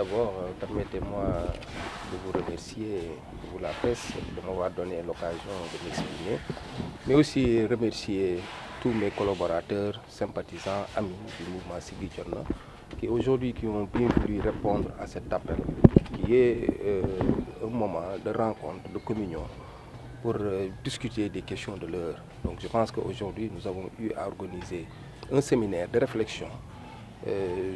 d'abord, permettez-moi de vous remercier, vous la presse, de m'avoir donné l'occasion de m'exprimer, mais aussi remercier tous mes collaborateurs, sympathisants, amis du mouvement Siggi Jotna, qui aujourd'hui qui ont bien voulu répondre à cet appel, qui est un moment de rencontre, de communion, pour discuter des questions de l'heure. Donc je pense qu'aujourd'hui, nous avons eu à organiser un séminaire de réflexion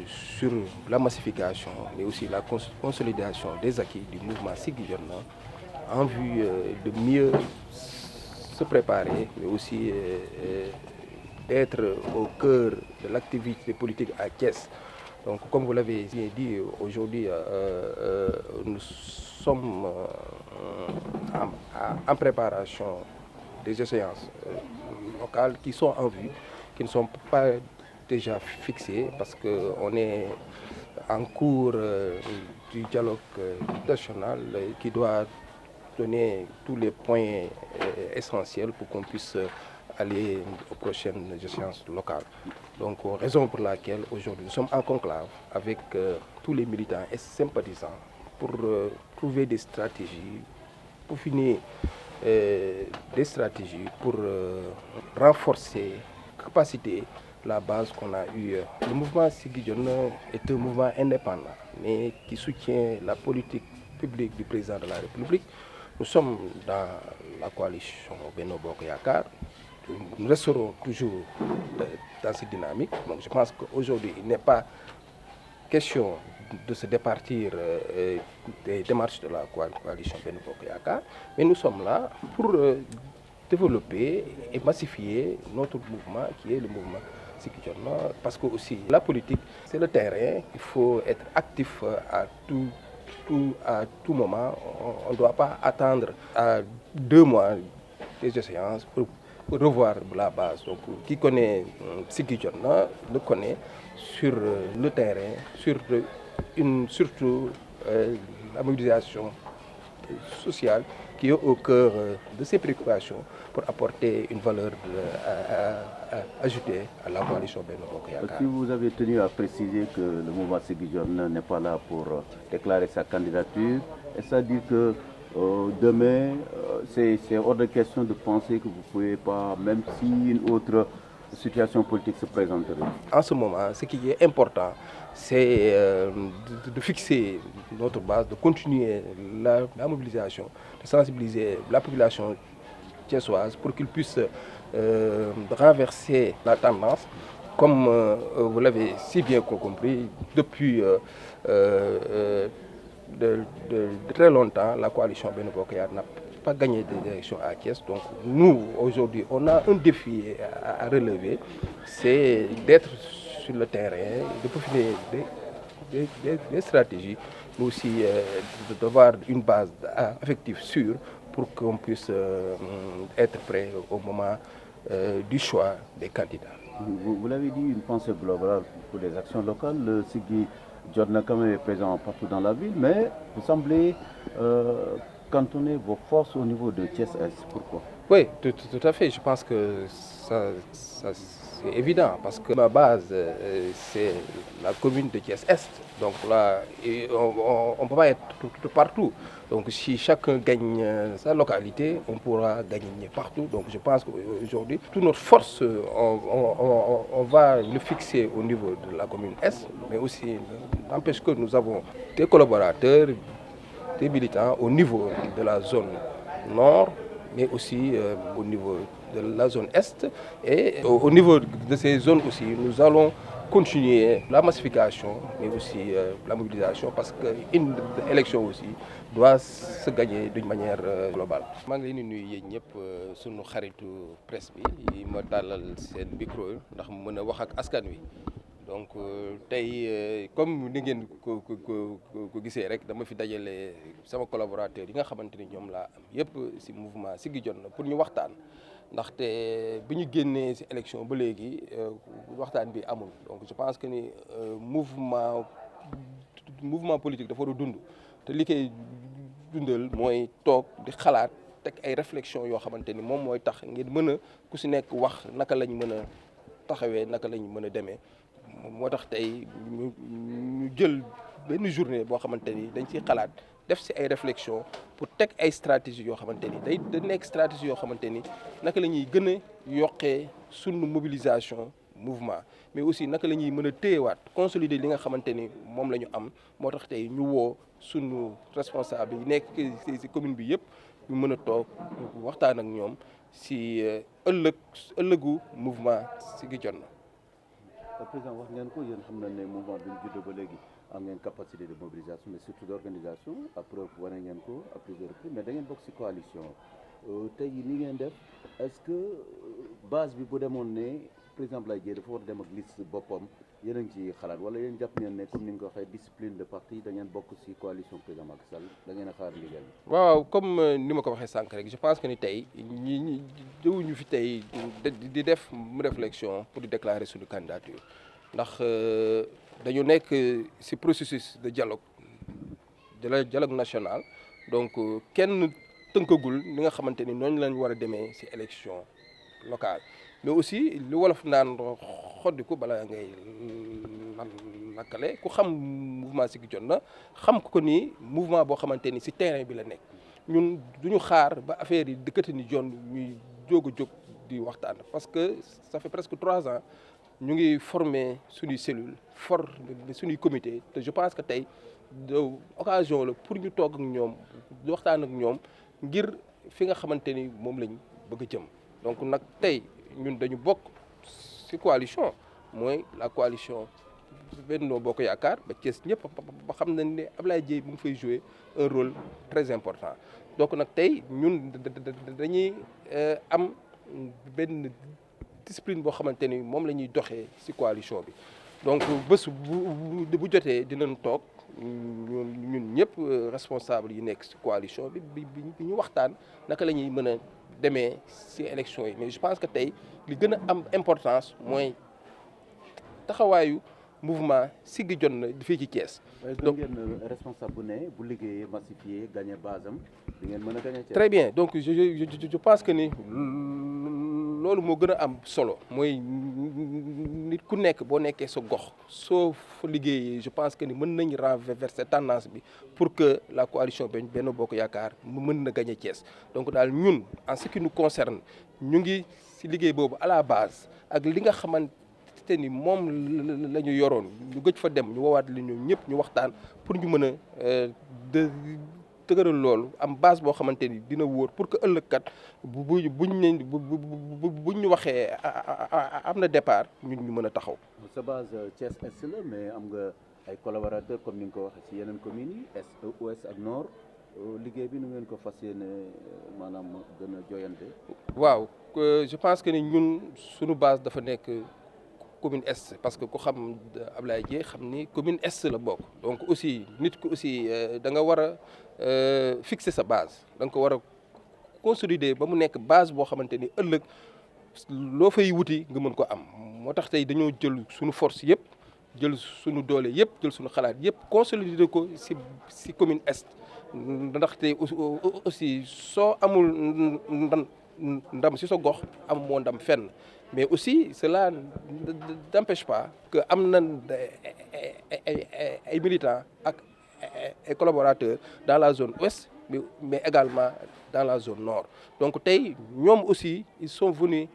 sur la massification, mais aussi la consolidation des acquis du mouvement Siggi Jotna en vue de mieux se préparer, mais aussi d'être au cœur de l'activité politique à Thiès. Donc, comme vous l'avez bien dit, aujourd'hui, nous sommes en préparation des échéances locales qui sont en vue, qui ne sont pas déjà fixées, parce qu'on est en cours du dialogue national qui doit donner tous les points essentiels pour qu'on puisse aller aux prochaines échéances locales. Donc, raison pour laquelle aujourd'hui nous sommes en conclave avec tous les militants et sympathisants pour trouver des stratégies, pour finir des stratégies pour renforcer, capaciter la base qu'on a eue. Le mouvement Siggi Jotna est un mouvement indépendant, mais qui soutient la politique publique du président de la République. Nous sommes dans la coalition Benno Bokk Yakaar. Nous resterons toujours dans cette dynamique. Donc je pense qu'aujourd'hui, il n'est pas question de se départir des démarches de la coalition Benno Bokk Yakaar, mais nous sommes là pour développer et massifier notre mouvement qui est le mouvement Siggi Jotna, parce que aussi la politique, c'est le terrain, il faut être actif à tout moment. On ne doit pas attendre à 2 mois des échéances pour revoir la base. Donc, qui connaît Siggi Jotna le connaît sur le terrain, surtout la mobilisation sociale qui est au cœur de ses préoccupations pour apporter une valeur ajoutée à la coalition Benno Bokk Yakaar. Si vous avez tenu à préciser que le mouvement Siggi Jotna n'est pas là pour déclarer sa candidature, est-ce à dire que demain, c'est hors de question de penser que vous ne pouvez pas, même si une autre situation politique se présenterait? En ce moment, ce qui est important, c'est de fixer notre base, de continuer la mobilisation, de sensibiliser la population thiessoise pour qu'ils puissent renverser la tendance. Comme vous l'avez si bien compris, depuis de très longtemps, la coalition Benno Bokk Yakaar n'a pas gagné des élections à Thiès. Donc nous, aujourd'hui, on a un défi à relever, c'est d'être sur le terrain, de peaufiner des stratégies, mais aussi d'avoir une base affective sûre pour qu'on puisse être prêt au moment du choix des candidats. Vous l'avez dit, une pensée globale pour les actions locales. Le Siggi Jotna quand même est présent partout dans la ville, mais vous semblez cantonner vos forces au niveau de Thiès-Est. Pourquoi? Oui, tout à fait. Je pense que ça c'est évident, parce que ma base, c'est la commune de Thiès-Est. Donc là, on ne peut pas être partout. Donc si chacun gagne sa localité, on pourra gagner partout. Donc je pense qu'aujourd'hui, toute notre force, on va le fixer au niveau de la commune Est, mais aussi n'empêche que nous avons des collaborateurs, des militants au niveau de la zone nord, mais aussi au niveau de la zone Est. Et au niveau de ces zones aussi, nous allons continuer la massification, mais aussi la mobilisation, parce qu'une élection aussi doit se gagner d'une manière globale. maa ngi leen di nuyu yéen ñëpp sunu xaritu presse bi ma dalal seen micro ndax mu mën a wax ak askan wi. Donc tey comme ni ngeen ko gisee rek, dama fi dajale sama collaborateur yi nga xamante ni ñoom laa am yëpp ci mouvement Siggi Jotna pour ñu waxtaan, ndaxte bi ñu génnee ci élection ba léegi waxtaan bi amul. Donc je pense que ni mouvement politique dafa war a dund, te li koy dundal mooy toog di xalaat, teg ay réflexion yoo xamante ni moom mooy tax ngeen mën a ku ci nekk wax naka lañ mën a taxawee, naka lañ mën a demee. moo tax tey ñu jël benn journée boo xamante ni dañ ciy xalaat def ci ay réflexion pour teg ay stratégie yoo xamante ni da nekk stratégie yoo xamante ni naka la ñuy gën a yokkee sunu mobilisation mouvement mais aussi naka la ñuy mën a téyewaat consolider li nga xamante ni moom la ñu am moo tax tey ñu woo sunu responsable yi nekk ci commune bi yëpp ñu mën a toog waxtaan ak ñoom ci ëllëgu mouvement Siggi Jotna. Président wax ngeen ko yéen xam na ne mouvement bi ñu juddoo ba léegi am ngeen capacité de mobilisation mais surtout d'organisation à preuve wane ngeen ko à plusieurs reprises mais da ngeen bokk ci coalition tey ni ngeen def est-ce que base bi bu demoon ne président Abdoulaye Dièye dafa war a dem ak liste boppam yéen a ngi ci xalaat wala yéen jàpp ngeen ne comme ni nga ko waxee discipline de parti da ngeen bokk ci coalition président Macky Sall da ngeen a xaar liggéey bi. waaw comme ni ma ko waxee sànq rek je pense que ni tey ñi jëwuñu fi tey di def réflexion pour di déclarer suñu candidature ndax dañu nekk ci processus de dialogue national donc kenn tënkagul li nga xamante ni noonu lañ war a demee ci élection locale mais aussi li wolof naan xoddiku bala ngay lakkale ku xam mouvement Siggi Jotna xam ko ni mouvement boo xamante ni ci terrain bi la nekk ñun duñu xaar ba affaire yi dëkkati ni jon ñuy jóg di waxtaan parce que ça fait presque 3 ans ñu ngi former suñuy cellule suñuy comité te je pense que tey occasion la pour ñu toog ak ñoom waxtaan ak ñoom ngir fi nga xamante ni moom lañ bëgg a jëm donc nag tey ñun dañu bokk ci coalition mooy la coalition Benno Bokk Yaakaar ba Thiès ñëpp ba xam nañ ne Abdoulaye Dièye mu ngi fay jouer un rôle très important donc nag tey ñun dañuy am benn discipline boo xamante ni moom la ñuy doxee ci coalition bi donc bés bu jotee dinañ toog ñun ñëpp responsable yi nekk ci coalition bi ñu waxtaan naka la ñuy mën a demee ci élection yi mais je pense que tey li gën a am importance mooy taxawaayu mouvement Siggi Jotna fii ci Thiès. donc ngeen responsable bu ne bu liggéeyee massifié gagné base am di ngeen mën a gagné Thiès. très bien donc je pense que ni loolu moo gën a am solo mooy nit ku nekk boo nekkee sa gox soo fa liggéeyee je pense que ni mën nañ renverser tendance bi pour que la coalition Benno Bokk Yaakaar mu mën na gagné Thiès donc daal ñun en ce qui nous concerne ñu ngi ci liggéey boobu à la base ak li nga xamante ni moom la ñu yoroon ñu gëj fa dem ñu woowaat li ñu ñëpp ñu waxtaan pour ñu mën a tëgëral loolu am base boo xamante ni dina wóor pour que ëllëg kat buñ ñu waxee am na départ ñun ñu mën a taxaw. sa base Thiès Est la mais am nga ay collaborateurs comme ni nga ko waxee ci yeneen communes yi Est Ouest ak Nord liggéey bi nu ngeen ko fas yéene maanaam gën a joyante. waaw je pense que ni ñun suñu base dafa nekk commune Est parce que ku xam Abdoulaye Dièye xam ni commune Est la bokk donc aussi nit ku aussi da nga war a fixer sa base da nga ko war a consolider ba mu nekk base boo xamante ni ëllëg loo fay wuti nga mën ko am moo tax tey dañoo jël suñu force yëpp jël suñu doole yëpp jël suñu xalaat yëpp consolider ko ci commune Est ndax tey aussi soo amul ndam ci sa gox am moo ndam fenn mais aussi cela n'empêche pas que am na ay militants ak ay collaborateurs dans la zone ouest mais également dans la zone nord donc tey ñoom aussi ils sont venus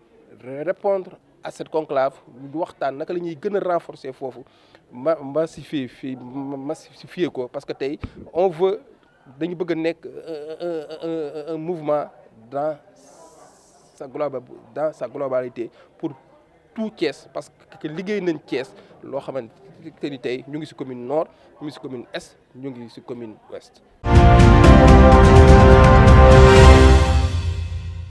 répondre à cette conclave ñu waxtaan naka la ñuy gën a renforcer foofu massifier ko parce que tey on veut dañu bëgg a nekk un mouvement dans sa globalité pour tout Thiès parce que liggéey nañ Thiès loo xamante ni tey ñu ngi ci commune nord ñu ngi ci commune est ñu ngi ci commune ouest